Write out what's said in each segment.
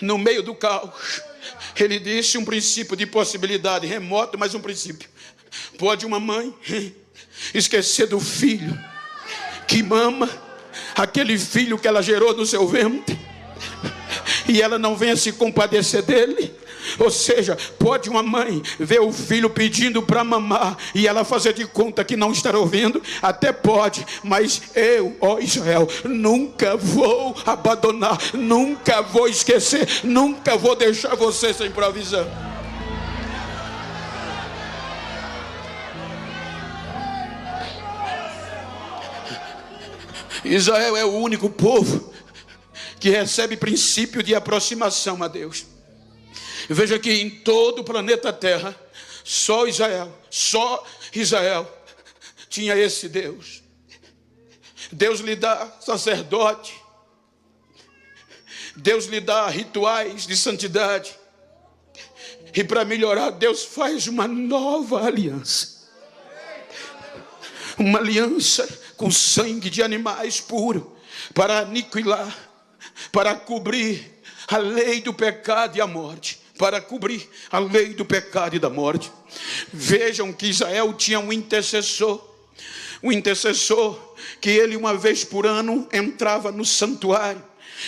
no meio do caos, ele disse um princípio de possibilidade, remoto, mas um princípio. Pode uma mãe esquecer do filho que mama, aquele filho que ela gerou no seu ventre, e ela não venha se compadecer dele? Ou seja, pode uma mãe ver o filho pedindo para mamar e ela fazer de conta que não está ouvindo? Até pode, mas eu, ó Israel, nunca vou abandonar, nunca vou esquecer, nunca vou deixar você sem provisão. Israel é o único povo que recebe princípio de aproximação a Deus. Veja que em todo o planeta Terra, só Israel tinha esse Deus. Deus lhe dá sacerdote, Deus lhe dá rituais de santidade, e para melhorar, Deus faz uma nova aliança. Uma aliança com sangue de animais puro, para aniquilar, para cobrir a lei do pecado e a morte. Para cobrir a lei do pecado e da morte. Vejam que Israel tinha um intercessor que ele uma vez por ano entrava no santuário,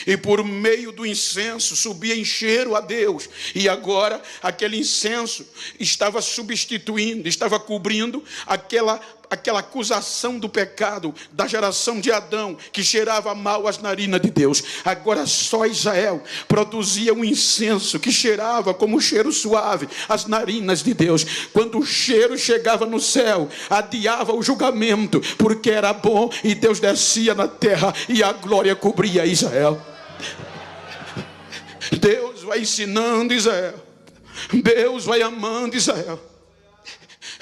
e por meio do incenso subia em cheiro a Deus. E agora aquele incenso estava substituindo, estava cobrindo aquela acusação do pecado da geração de Adão, que cheirava mal às narinas de Deus. Agora só Israel produzia um incenso que cheirava como um cheiro suave às narinas de Deus. Quando o cheiro chegava no céu, adiava o julgamento, porque era bom, e Deus descia na terra e a glória cobria Israel. Deus vai ensinando Israel, Deus vai amando Israel,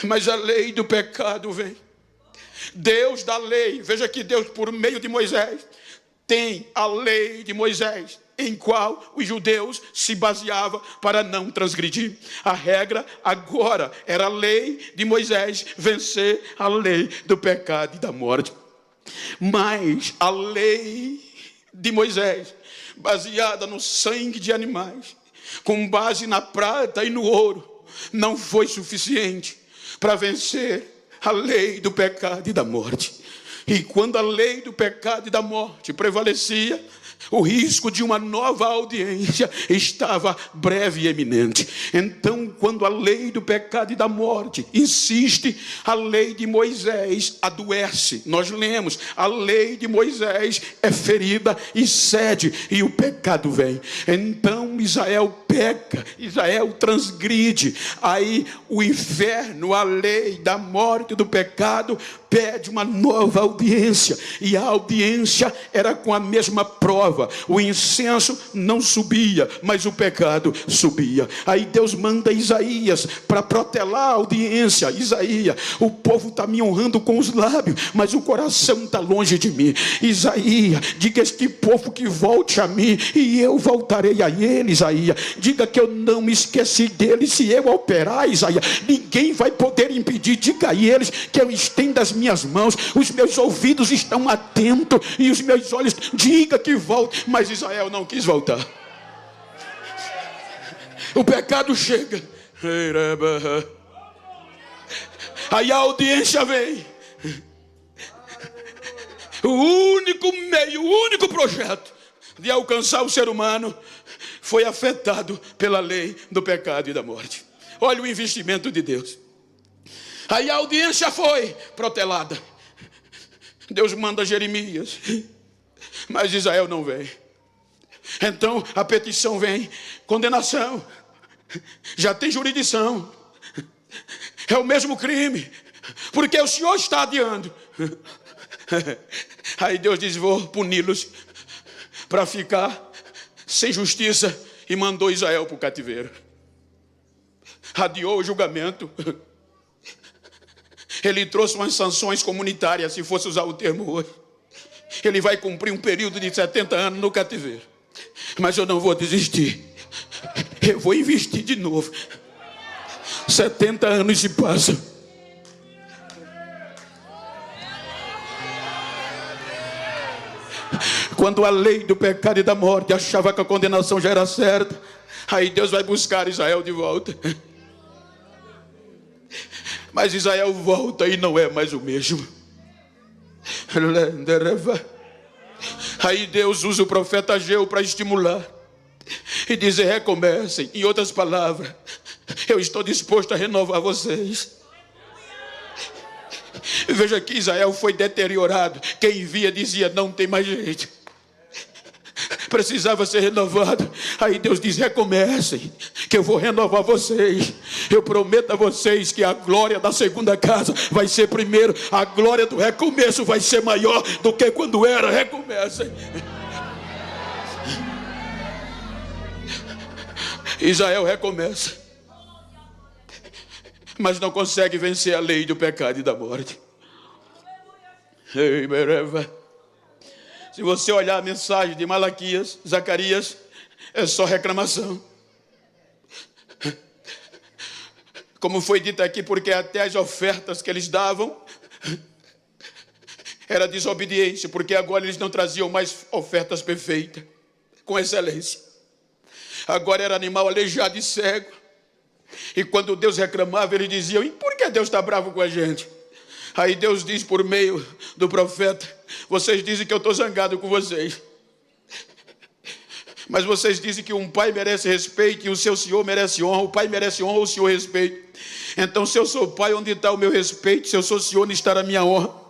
mas a lei do pecado vem. Deus dá lei. Veja que Deus, por meio de Moisés, tem a lei de Moisés, em qual os judeus se baseavam para não transgredir. A regra agora era a lei de Moisés vencer a lei do pecado e da morte. Mas a lei de Moisés, baseada no sangue de animais, com base na prata e no ouro, não foi suficiente para vencer a lei do pecado e da morte. E quando a lei do pecado e da morte prevalecia, o risco de uma nova audiência estava breve e eminente. Então, quando a lei do pecado e da morte insiste, a lei de Moisés adoece. Nós lemos, a lei de Moisés é ferida e cede, e o pecado vem. Então Israel peca, Israel transgride. Aí o inferno, a lei da morte e do pecado, pede uma nova audiência, e a audiência era com a mesma prova. O incenso não subia, mas o pecado subia. Aí Deus manda Isaías para protelar a audiência. Isaías, o povo está me honrando com os lábios, mas o coração está longe de mim. Isaías, diga a este povo que volte a mim, e eu voltarei a ele. Isaías, diga que eu não me esqueci dele. Se eu operar, Isaías, ninguém vai poder impedir. Diga a eles que eu estendo as minhas mãos, os meus ouvidos estão atentos e os meus olhos, diga que volte. Mas Israel não quis voltar. O pecado chega, aí a audiência vem. O único meio, o único projeto de alcançar o ser humano foi afetado pela lei do pecado e da morte. Olha o investimento de Deus. Aí a audiência foi protelada. Deus manda Jeremias, mas Israel não vem. Então a petição vem, condenação, já tem jurisdição, é o mesmo crime, porque o Senhor está adiando. Aí Deus diz, vou puni-los para ficar sem justiça, e mandou Israel para o cativeiro. Adiou o julgamento. Ele trouxe umas sanções comunitárias, se fosse usar o termo hoje. Ele vai cumprir um período de 70 anos no cativeiro. Mas eu não vou desistir. Eu vou investir de novo. 70 anos se passam. Quando a lei do pecado e da morte achava que a condenação já era certa, aí Deus vai buscar Israel de volta. Mas Israel volta e não é mais o mesmo. Aí Deus usa o profeta Ageu para estimular e dizer: recomecem. Em outras palavras, eu estou disposto a renovar vocês. Veja que Israel foi deteriorado. Quem via dizia: não tem mais jeito, precisava ser renovado. Aí Deus diz: recomecem, que eu vou renovar vocês. Eu prometo a vocês que a glória da segunda casa vai ser primeiro. A glória do recomeço vai ser maior do que quando era. Recomecem. Israel recomeça, mas não consegue vencer a lei do pecado e da morte. Se você olhar a mensagem de Malaquias, Zacarias, é só reclamação. Como foi dito aqui, porque até as ofertas que eles davam era desobediência, porque agora eles não traziam mais ofertas perfeitas, com excelência. Agora era animal aleijado e cego. E quando Deus reclamava, eles diziam: e por que Deus está bravo com a gente? Aí Deus diz por meio do profeta: vocês dizem que eu estou zangado com vocês, mas vocês dizem que um pai merece respeito e o seu senhor merece honra. O pai merece honra, o senhor respeito. Então, se eu sou pai, onde está o meu respeito? Se eu sou senhor, onde está a minha honra?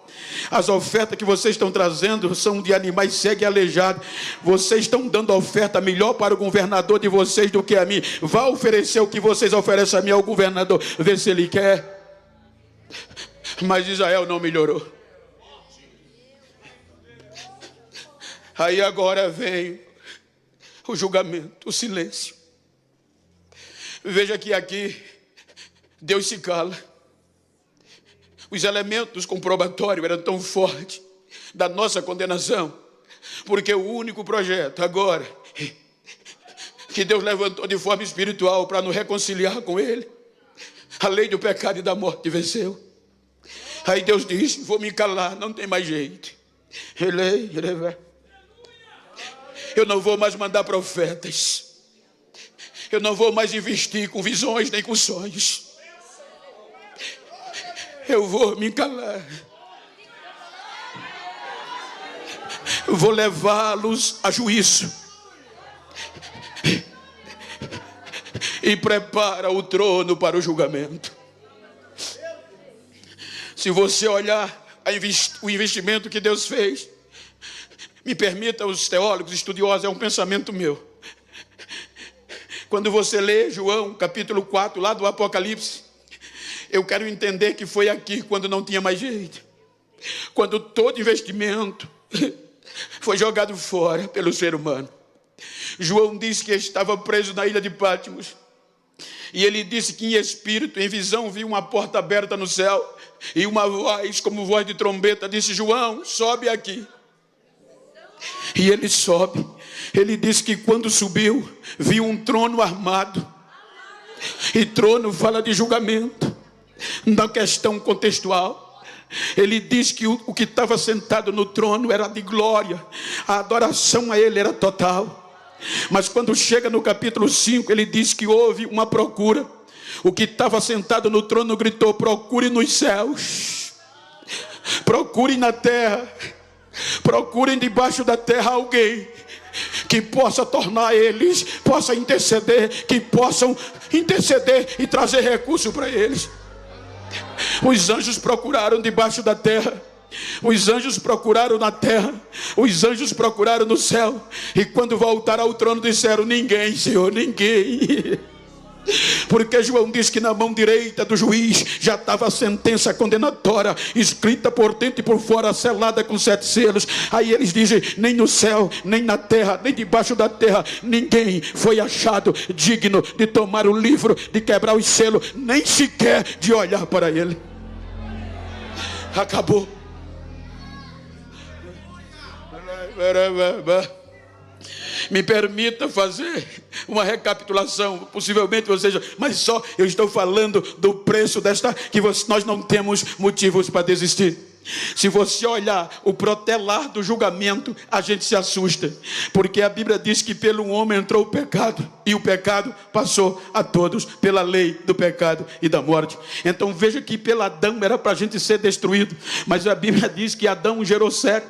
As ofertas que vocês estão trazendo são de animais cegos e aleijados. Vocês estão dando oferta melhor para o governador de vocês do que a mim. Vá oferecer o que vocês oferecem a mim ao governador, ver se ele quer. Mas Israel não melhorou. Aí agora vem o julgamento, o silêncio. Veja que aqui Deus se cala. Os elementos comprobatórios eram tão fortes da nossa condenação, porque o único projeto agora que Deus levantou de forma espiritual para nos reconciliar com Ele, a lei do pecado e da morte venceu. Aí Deus diz: vou me calar, não tem mais jeito. Eu não vou mais mandar profetas. Eu não vou mais investir com visões nem com sonhos. Eu vou me calar. Eu vou levá-los a juízo. E prepara o trono para o julgamento. Se você olhar o investimento que Deus fez, me permita, os teólogos, estudiosos, é um pensamento meu. Quando você lê João, capítulo 4, lá do Apocalipse, eu quero entender que foi aqui quando não tinha mais jeito. Quando todo investimento foi jogado fora pelo ser humano. João disse que estava preso na ilha de Patmos. E ele disse que em espírito, em visão, viu uma porta aberta no céu. E uma voz, como voz de trombeta, disse: João, sobe aqui. E ele sobe. Ele disse que quando subiu, viu um trono armado. E trono fala de julgamento. Na questão contextual, ele diz que o que estava sentado no trono era de glória. A adoração a ele era total. Mas quando chega no capítulo 5, ele diz que houve uma procura. O que estava sentado no trono gritou: procure nos céus, procure na terra, procurem debaixo da terra alguém que possa tornar eles, possa interceder, que possam interceder e trazer recurso para eles. Os anjos procuraram debaixo da terra, os anjos procuraram na terra, os anjos procuraram no céu. E quando voltaram ao trono disseram: ninguém, Senhor, ninguém. Porque João diz que na mão direita do juiz já estava a sentença condenatória, escrita por dentro e por fora, selada com 7 selos. Aí eles dizem: nem no céu, nem na terra, nem debaixo da terra, ninguém foi achado digno de tomar o livro, de quebrar os selos, nem sequer de olhar para ele. Acabou. Me permita fazer uma recapitulação. Possivelmente você já, mas só eu estou falando do preço desta, que nós não temos motivos para desistir. Se você olhar o protelar do julgamento, a gente se assusta, porque a Bíblia diz que pelo homem entrou o pecado, e o pecado passou a todos, pela lei do pecado e da morte. Então veja que pelo Adão era para a gente ser destruído, mas a Bíblia diz que Adão gerou Sete,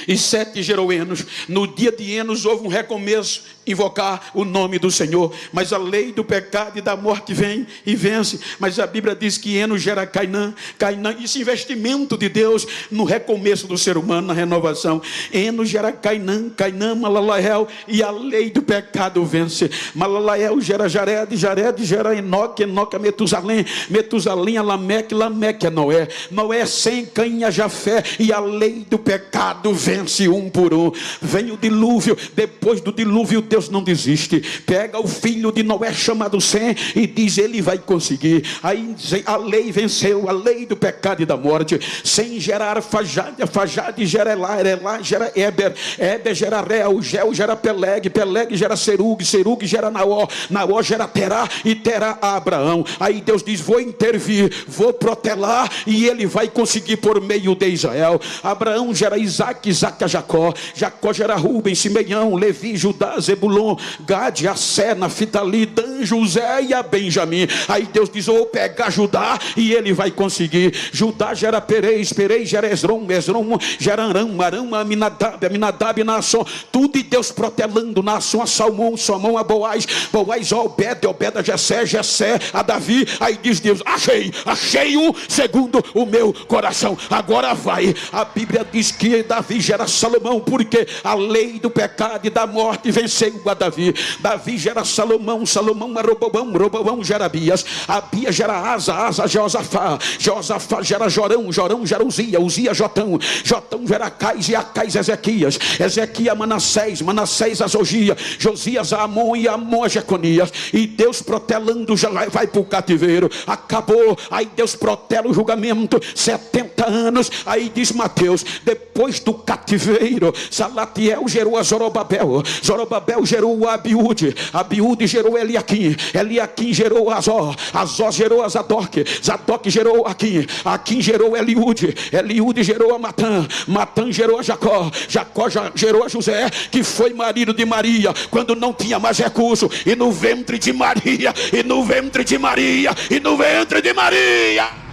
e Sete gerou Enos. No dia de Enos houve um recomeço, invocar o nome do Senhor. Mas a lei do pecado e da morte vem e vence. Mas a Bíblia diz que Enos gera Cainã. Cainã, esse investimento de Deus no recomeço do ser humano, na renovação. Enos gera Cainã, Cainã Malalael, e a lei do pecado vence. Malalael gera Jared, Jared gera Enoque, Enoque a Metusalém, Metusalém a Lameque, Lameque a Noé, Noé sem Caim a Jafé, e a lei do pecado vence um por um. Vem o dilúvio. Depois do dilúvio Deus não desiste. Pega o filho de Noé chamado Sem e diz: ele vai conseguir. Aí a lei venceu, a lei do pecado e da morte. Sem gerar Fajade, Fajade gera Elá, Elá gera Éber, Éber gera Reu, Geu gera Peleg, Peleg gera Serug, Serug gera Naó, Naó gera Terá, e Terá a Abraão. Aí Deus diz: vou intervir, vou protelar, e ele vai conseguir por meio de Israel. Abraão gera Isaac, Isaac a Jacó, Jacó gera Rubem, Simeão, Levi, Judá, Zebulon, Gade, Assé, Naftali, Dan, José e a Benjamim. Aí Deus diz: vou pegar Judá, e ele vai conseguir. Judá gera Perez, Perez gera Esrom, Esrom gera Aram, Aram a Aminadab, Aminadab Naasson. Tudo e Deus protelando. Naasson a Salmão, Salmão a Boaz, Boaz a Obed, Obed a Jessé, Jessé a Davi. Aí diz Deus: achei um segundo o meu coração. Agora vai. A Bíblia diz que Davi gera Salomão, porque a lei do pecado e da morte venceu a Davi. Davi gera Salomão, Salomão a Roboão, Roboão gera Abias, Abias gera Asa, Asa Jeosafá, Jeosafá gera Jorão, Jorão gera Uzia, Uzia Jotão, Jotão gera Acais, e Acais Ezequias, Ezequias Manassés, Manassés a Zogia, Josias a Amon, e Amon a Jeconias. E Deus protelando já vai para o cativeiro. Acabou. Aí Deus protela o julgamento, 70 anos. Aí diz Mateus: depois do cativeiro, Salatiel gerou a Zorobabel, Zorobabel gerou a Abiúde, Abiúde gerou Eliaquim, Eliaquim gerou Azó, Azó gerou a Zadok, Zadok gerou Aquim, Aquim gerou Eliúde, Eliúde gerou a Matã, Matã gerou a Jacó, Jacó gerou a José, que foi marido de Maria quando não tinha mais recurso, e no ventre de Maria, e no ventre de Maria, e no ventre de Maria.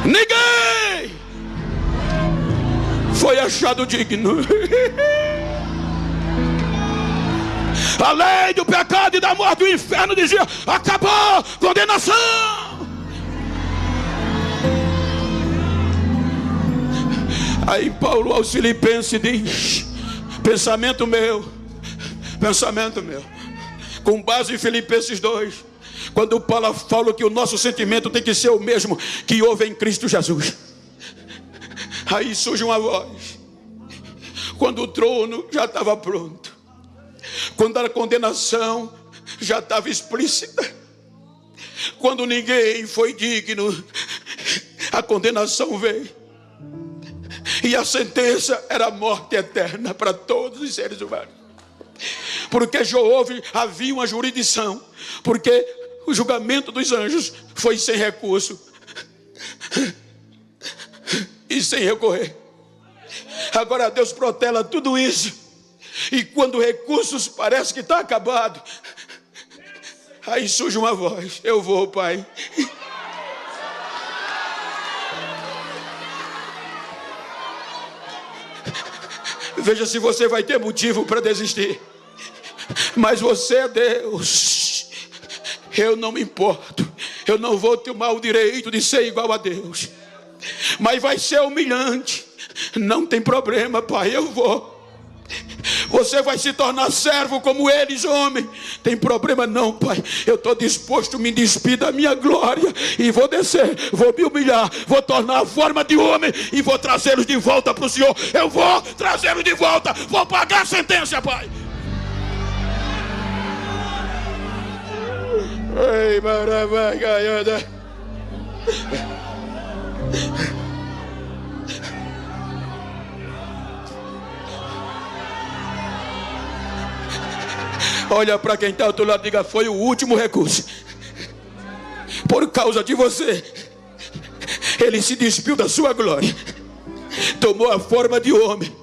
Ninguém foi achado digno. A lei do pecado e da morte do inferno dizia: acabou, condenação. Aí Paulo aos Filipenses diz: pensamento meu, com base em Filipenses 2, quando Paulo fala que o nosso sentimento tem que ser o mesmo que houve em Cristo Jesus. Aí surge uma voz, quando o trono já estava pronto, quando a condenação já estava explícita, quando ninguém foi digno, a condenação veio, e a sentença era a morte eterna para todos os seres humanos. Porque já havia uma jurisdição, porque o julgamento dos anjos foi sem recurso e sem recorrer. Agora Deus protela tudo isso, e quando recursos parece que está acabado, aí surge uma voz: eu vou, Pai. Veja se você vai ter motivo para desistir. Mas você é Deus. Eu não me importo. Eu não vou tomar o direito de ser igual a Deus. Mas vai ser humilhante. Não tem problema, Pai, eu vou. Você vai se tornar servo como eles, homem. Tem problema não, Pai. Eu estou disposto a me despir da minha glória, e vou descer, vou me humilhar, vou tornar a forma de homem, e vou trazê-los de volta para o Senhor. Eu vou trazê-los de volta. Vou pagar a sentença, Pai. Ei, maravagaiada. Olha para quem está ao outro lado e diga: foi o último recurso. Por causa de você, ele se despiu da sua glória, tomou a forma de homem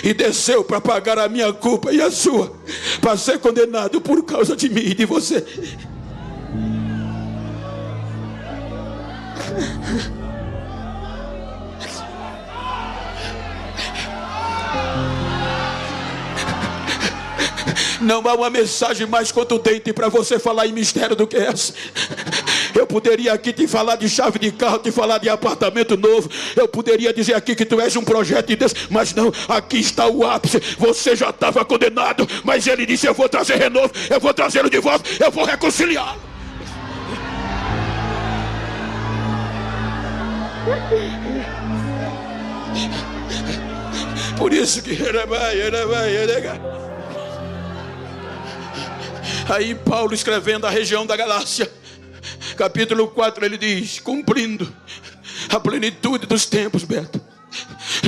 e desceu para pagar a minha culpa e a sua, para ser condenado por causa de mim e de você. Não há uma mensagem mais contundente para você falar em mistério do que essa. Eu poderia aqui te falar de chave de carro, te falar de apartamento novo. Eu poderia dizer aqui que tu és um projeto de Deus. Mas não, aqui está o ápice. Você já estava condenado, mas ele disse: eu vou trazer renovo, eu vou trazê-lo de volta, eu vou reconciliá-lo. Por isso que aí Paulo, escrevendo a região da Galácia, capítulo 4, ele diz: cumprindo a plenitude dos tempos, Beto,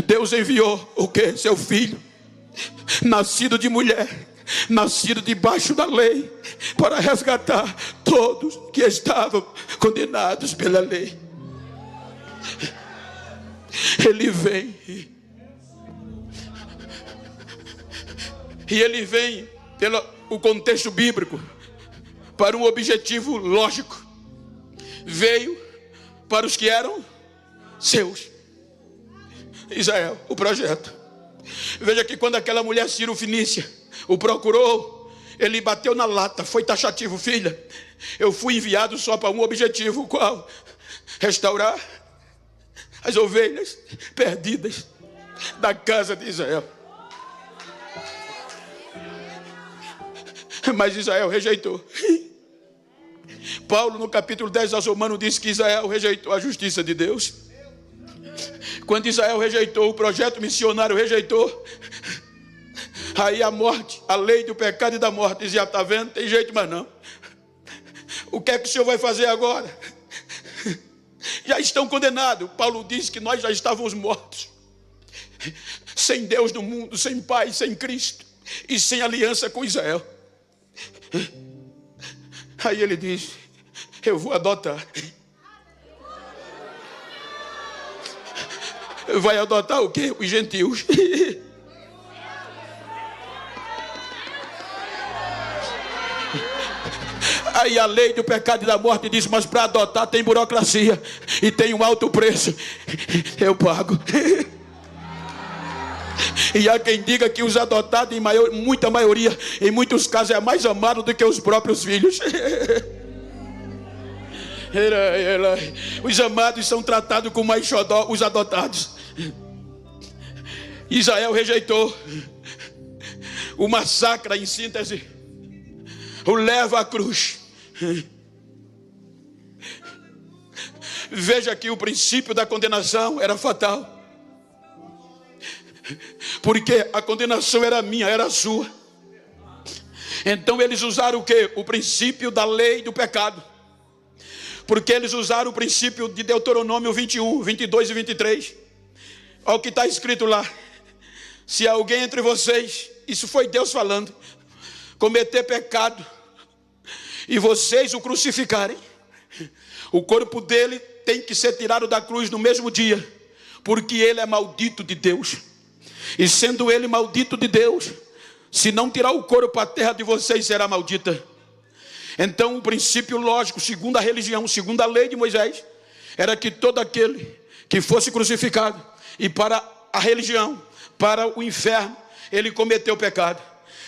Deus enviou o que? Seu filho, nascido de mulher, nascido debaixo da lei, para resgatar todos que estavam condenados pela lei. Ele vem, e ele vem pelo o contexto bíblico para um objetivo lógico. Veio para os que eram seus. Israel, o projeto. Veja que quando aquela mulher Ciro-Fenícia o procurou, ele bateu na lata, foi taxativo: filha, eu fui enviado só para um objetivo. Qual? Restaurar as ovelhas perdidas da casa de Israel. Mas Israel rejeitou. Paulo, no capítulo 10 aos Romanos, diz que Israel rejeitou a justiça de Deus. Quando Israel rejeitou, o projeto missionário rejeitou, aí a morte, a lei do pecado e da morte dizia: está vendo, tem jeito mais não. O que é que o Senhor vai fazer agora? Já estão condenados. Paulo diz que nós já estávamos mortos, sem Deus no mundo, sem Pai, sem Cristo e sem aliança com Israel. Aí ele diz: eu vou adotar. Vai adotar o quê? Os gentios. Aí a lei do pecado e da morte diz: mas para adotar tem burocracia e tem um alto preço. Eu pago. E há quem diga que os adotados, muita maioria, em muitos casos, é mais amado do que os próprios filhos. Os amados são tratados com mais xodó, os adotados. Israel rejeitou. O massacre, em síntese, o leva à cruz. Veja que o princípio da condenação era fatal, porque a condenação era minha, era sua. Então eles usaram o quê? O princípio da lei do pecado, porque eles usaram o princípio de Deuteronômio 21, 22 e 23. Olha o que está escrito lá: se alguém entre vocês, isso foi Deus falando, cometer pecado e vocês o crucificarem, o corpo dele tem que ser tirado da cruz no mesmo dia, porque ele é maldito de Deus. E sendo ele maldito de Deus, se não tirar o corpo, a terra de vocês será maldita. Então o princípio lógico, segundo a religião, segundo a lei de Moisés, era que todo aquele que fosse crucificado, e para a religião, para o inferno, ele cometeu pecado.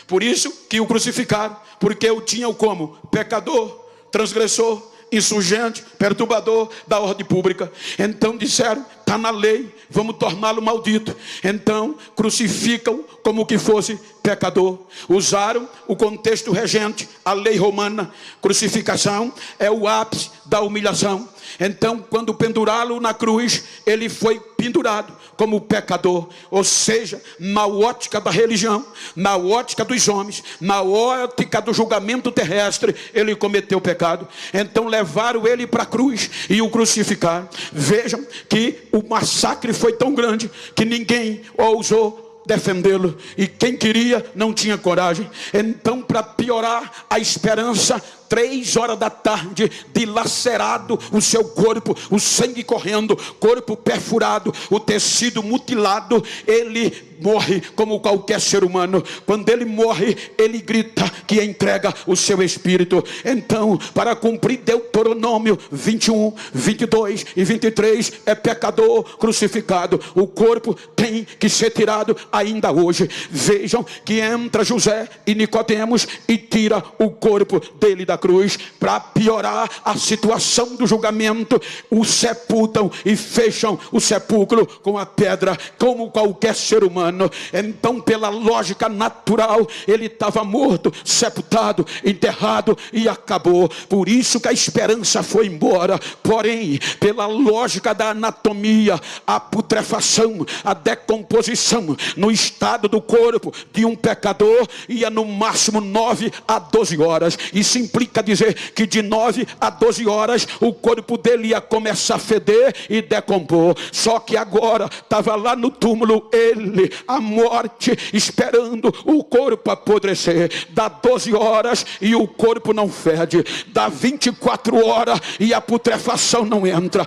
Por isso que o crucificaram, porque o tinham como pecador, transgressor, insurgente, perturbador da ordem pública. Então disseram: está na lei, vamos torná-lo maldito. Então crucificam como que fosse pecador. Usaram o contexto regente, a lei romana. Crucificação é o ápice da humilhação. Então, quando pendurá-lo na cruz, ele foi pendurado como pecador. Ou seja, na ótica da religião, na ótica dos homens, na ótica do julgamento terrestre, ele cometeu pecado. Então levaram ele para a cruz e o crucificaram. Vejam que o massacre foi tão grande que ninguém ousou defendê-lo, e quem queria não tinha coragem. Então, para piorar a esperança, 3 horas da tarde, dilacerado o seu corpo, o sangue correndo, corpo perfurado, o tecido mutilado, ele morre como qualquer ser humano. Quando ele morre, ele grita que entrega o seu espírito. Então, para cumprir Deuteronômio 21, 22 e 23, é pecador crucificado. O corpo tem que ser tirado ainda hoje. Vejam que entra José e Nicodemos e tira o corpo dele da cruz. Para piorar a situação do julgamento, o sepultam e fecham o sepulcro com a pedra, como qualquer ser humano. Então, pela lógica natural, ele estava morto, sepultado, enterrado e acabou. Por isso que a esperança foi embora. Porém, pela lógica da anatomia, a putrefação, a decomposição no estado do corpo de um pecador ia no máximo 9 a 12 horas. Isso implica dizer que de 9 a 12 horas o corpo dele ia começar a feder e decompor. Só que agora estava lá no túmulo ele, a morte, esperando o corpo apodrecer. Dá 12 horas e o corpo não fede. Dá 24 horas e a putrefação não entra.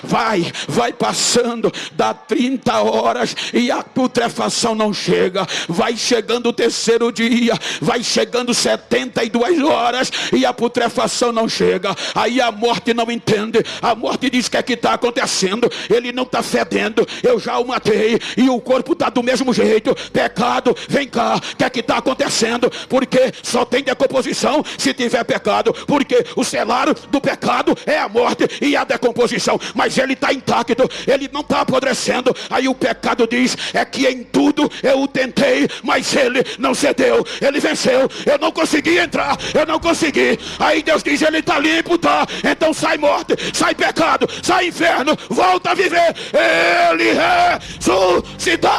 Vai passando. Dá 30 horas e a putrefação não chega. Vai chegando o terceiro dia, vai chegando 72 horas e a putrefação não chega. Aí a morte não entende. A morte diz: o que é que está acontecendo? Ele não está fedendo, eu já o matei e o corpo está do mesmo jeito. Pecado, vem cá, o que é que está acontecendo? Porque só tem decomposição se tiver pecado, porque o salário do pecado é a morte e a decomposição, mas ele está intacto, ele não está apodrecendo. Aí o pecado diz: é que em tudo eu o tentei, mas ele não cedeu, ele venceu, eu não consegui entrar, eu não consegui. Aí Deus diz: ele está limpo, tá? Então sai morte, sai pecado, sai inferno, volta a viver. Ele ressuscitou.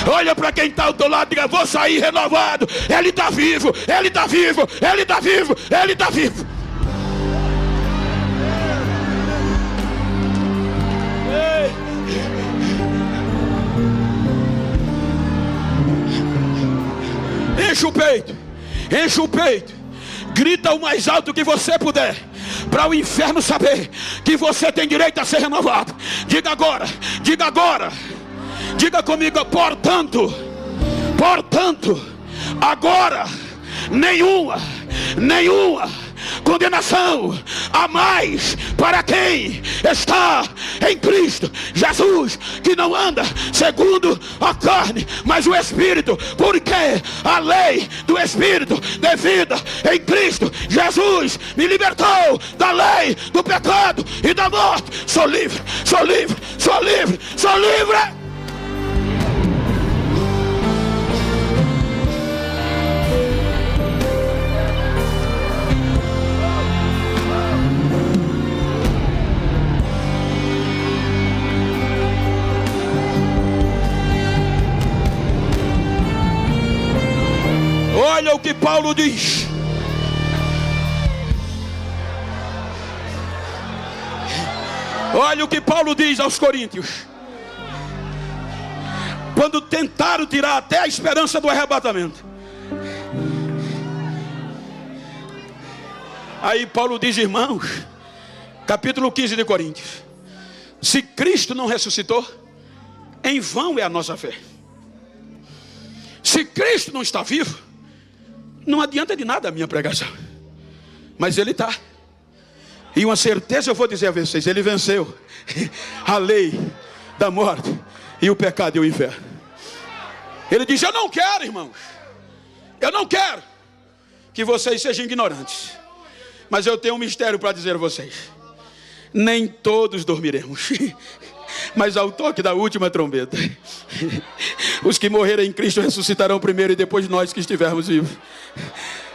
Olha para quem está ao teu lado e diga: vou sair renovado. Ele está vivo, ele está vivo, ele está vivo, ele está vivo. Enche o peito, grita o mais alto que você puder, para o inferno saber que você tem direito a ser renovado. Diga agora, diga comigo: portanto, agora nenhuma condenação a mais para quem está em Cristo Jesus, que não anda segundo a carne, mas o Espírito, porque a lei do Espírito de vida em Cristo Jesus me libertou da lei do pecado e da morte. Sou livre. Olha o que Paulo diz. Olha o que Paulo diz aos Coríntios. Quando tentaram tirar até a esperança do arrebatamento. Aí Paulo diz: irmãos, capítulo 15 de Coríntios: se Cristo não ressuscitou, em vão é a nossa fé. Se Cristo não está vivo, não adianta de nada a minha pregação. Mas Ele está. E uma certeza eu vou dizer a vocês: Ele venceu a lei da morte e o pecado e o inferno. Ele diz: eu não quero, irmãos, eu não quero que vocês sejam ignorantes, mas eu tenho um mistério para dizer a vocês: nem todos dormiremos, mas ao toque da última trombeta, os que morreram em Cristo ressuscitarão primeiro, e depois nós que estivermos vivos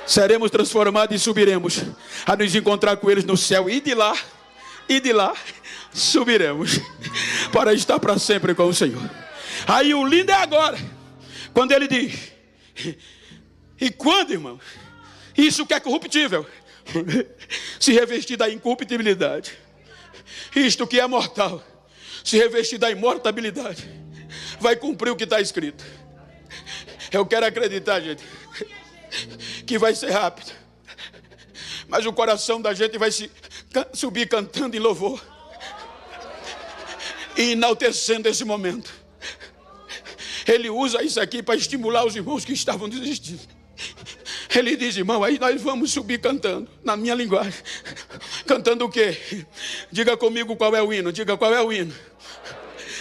seremos transformados e subiremos a nos encontrar com eles no céu, e de lá subiremos para estar para sempre com o Senhor. Aí o lindo é agora, quando ele diz: e quando, irmãos, isso que é corruptível se revestir da incorruptibilidade. Isto que é mortal, se revestir da imortabilidade. Vai cumprir o que está escrito. Eu quero acreditar, gente, que vai ser rápido. Mas o coração da gente vai subir cantando em louvor e enaltecendo esse momento. Ele usa isso aqui para estimular os irmãos que estavam desistindo. Ele diz: irmão, aí nós vamos subir cantando, na minha linguagem. Cantando o quê? Diga comigo qual é o hino. Diga qual é o hino.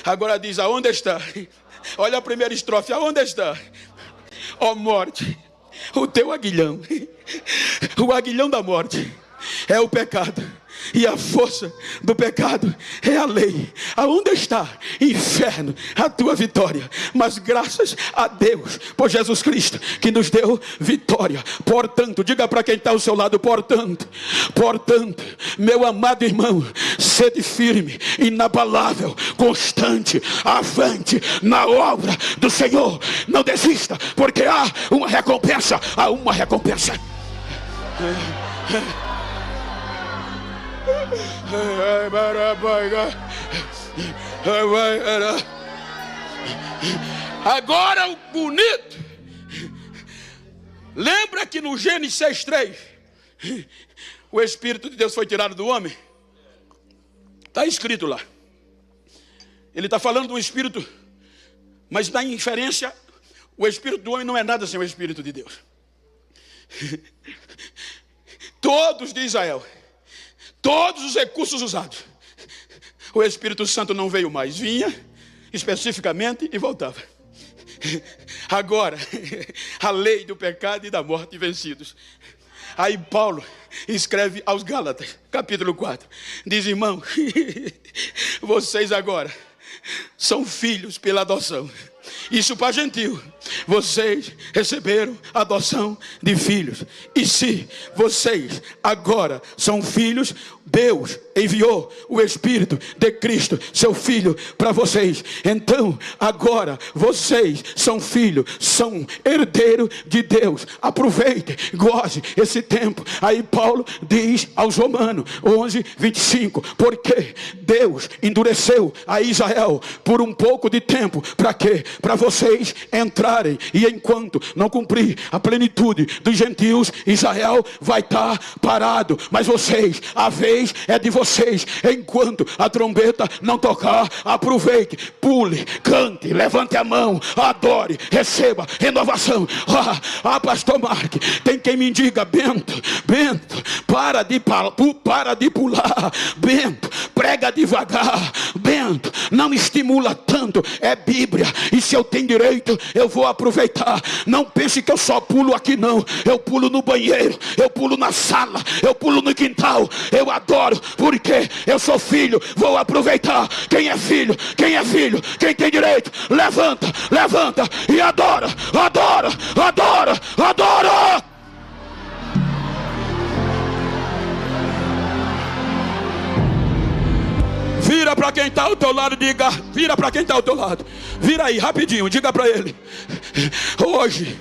Agora diz: aonde está? Olha a primeira estrofe: aonde está? Ó morte, o teu aguilhão. O aguilhão da morte é o pecado, e a força do pecado é a lei. Aonde está, inferno, a tua vitória? Mas graças a Deus por Jesus Cristo, que nos deu vitória. Portanto, diga para quem está ao seu lado: portanto, meu amado irmão, sede firme, inabalável, constante, avante na obra do Senhor. Não desista, porque há uma recompensa. Há uma recompensa. Agora o bonito. Lembra que no Gênesis 6:3 o Espírito de Deus foi tirado do homem? Está escrito lá. Ele está falando do Espírito, mas na inferência, o Espírito do homem não é nada sem o Espírito de Deus. Todos de Israel, todos os recursos usados, o Espírito Santo não veio mais. Vinha especificamente e voltava. Agora, a lei do pecado e da morte vencidos. Aí Paulo escreve aos Gálatas, capítulo 4. Diz: irmão, vocês agora são filhos pela adoção. Isso para gentil. Vocês receberam a adoção de filhos. E se vocês agora são filhos, Deus enviou o Espírito de Cristo, seu Filho, para vocês. Então agora vocês são filhos, são herdeiros de Deus. Aproveite, goze esse tempo. Aí Paulo diz aos Romanos 11:25: porque Deus endureceu a Israel por um pouco de tempo. Para quê? Para vocês entrarem. E enquanto não cumprir a plenitude dos gentios, Israel vai estar parado. Mas vocês, a vez é de vocês. Enquanto a trombeta não tocar, aproveite, pule, cante, levante a mão, adore, receba renovação. Pastor Mark, tem quem me diga: Bento, para de pular. Bento, prega devagar. Bento, não estimula tanto. É Bíblia, e se eu tenho direito, eu vou aproveitar. Não pense que eu só pulo aqui, não. Eu pulo no banheiro, eu pulo na sala, eu pulo no quintal. Eu adoro, porque eu sou filho. Vou aproveitar. Quem é filho, quem tem direito, levanta e adora. Vira para quem está ao teu lado, diga: vira para quem está ao teu lado. Vira aí, rapidinho, diga para ele: hoje,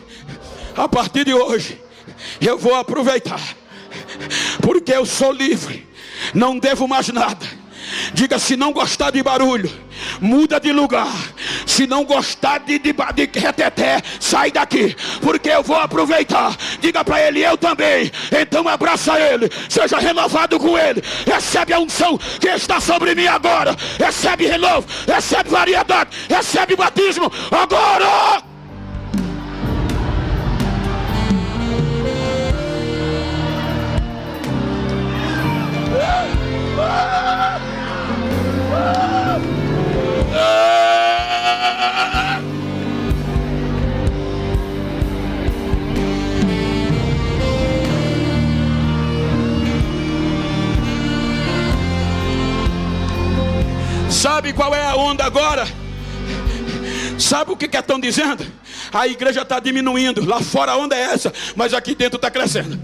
a partir de hoje, eu vou aproveitar, porque eu sou livre, não devo mais nada. Diga: se não gostar de barulho, muda de lugar. Se não gostar de reteté, sai daqui, porque eu vou aproveitar. Diga para ele: eu também. Então abraça ele, seja renovado com ele. Recebe a unção que está sobre mim agora. Recebe renovo, recebe variedade, recebe batismo agora. Sabe qual é a onda agora? Sabe o que estão dizendo? A igreja está diminuindo. Lá fora a onda é essa, mas aqui dentro está crescendo.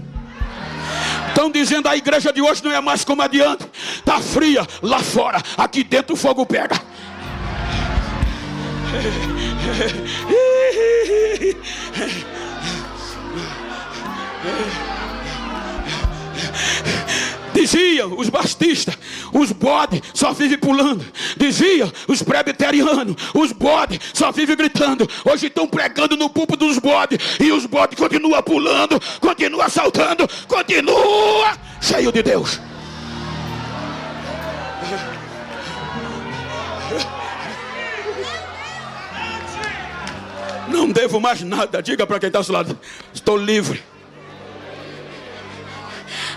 Estão dizendo: a igreja de hoje não é mais como adiante. Está fria lá fora, aqui dentro o fogo pega. Diziam os batistas, os bodes só vivem pulando. Diziam os presbiterianos, os bodes só vivem gritando. Hoje estão pregando no púlpito dos bodes, e os bodes continuam pulando, continuam saltando, continua cheio de Deus. Não devo mais nada. Diga para quem está ao seu lado: estou livre.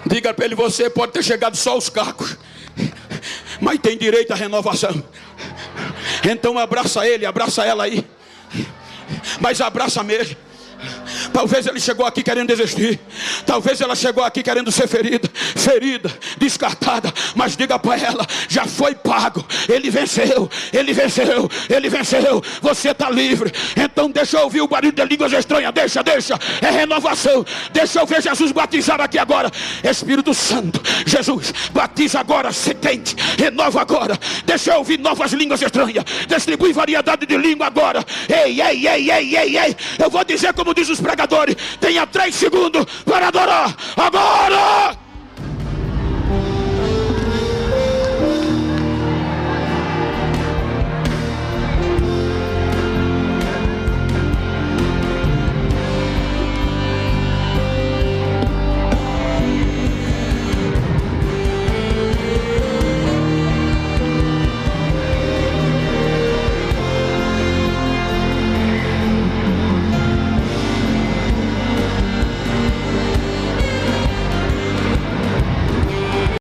Diga para ele: você pode ter chegado só aos cacos, mas tem direito à renovação. Então abraça ele, abraça ela aí, mas abraça mesmo. Talvez ele chegou aqui querendo desistir. Talvez ela chegou aqui querendo ser ferida, descartada. Mas diga para ela: já foi pago. Ele venceu, ele venceu, ele venceu. Você está livre. Então deixa eu ouvir o barulho de línguas estranhas. Deixa. É renovação. Deixa eu ver Jesus batizar aqui agora. Espírito Santo, Jesus, batiza agora, setente, renova agora. Deixa eu ouvir novas línguas estranhas. Distribui variedade de língua agora. Ei. Eu vou dizer como diz os pregadores: tenha 3 segundos para adorar. Agora!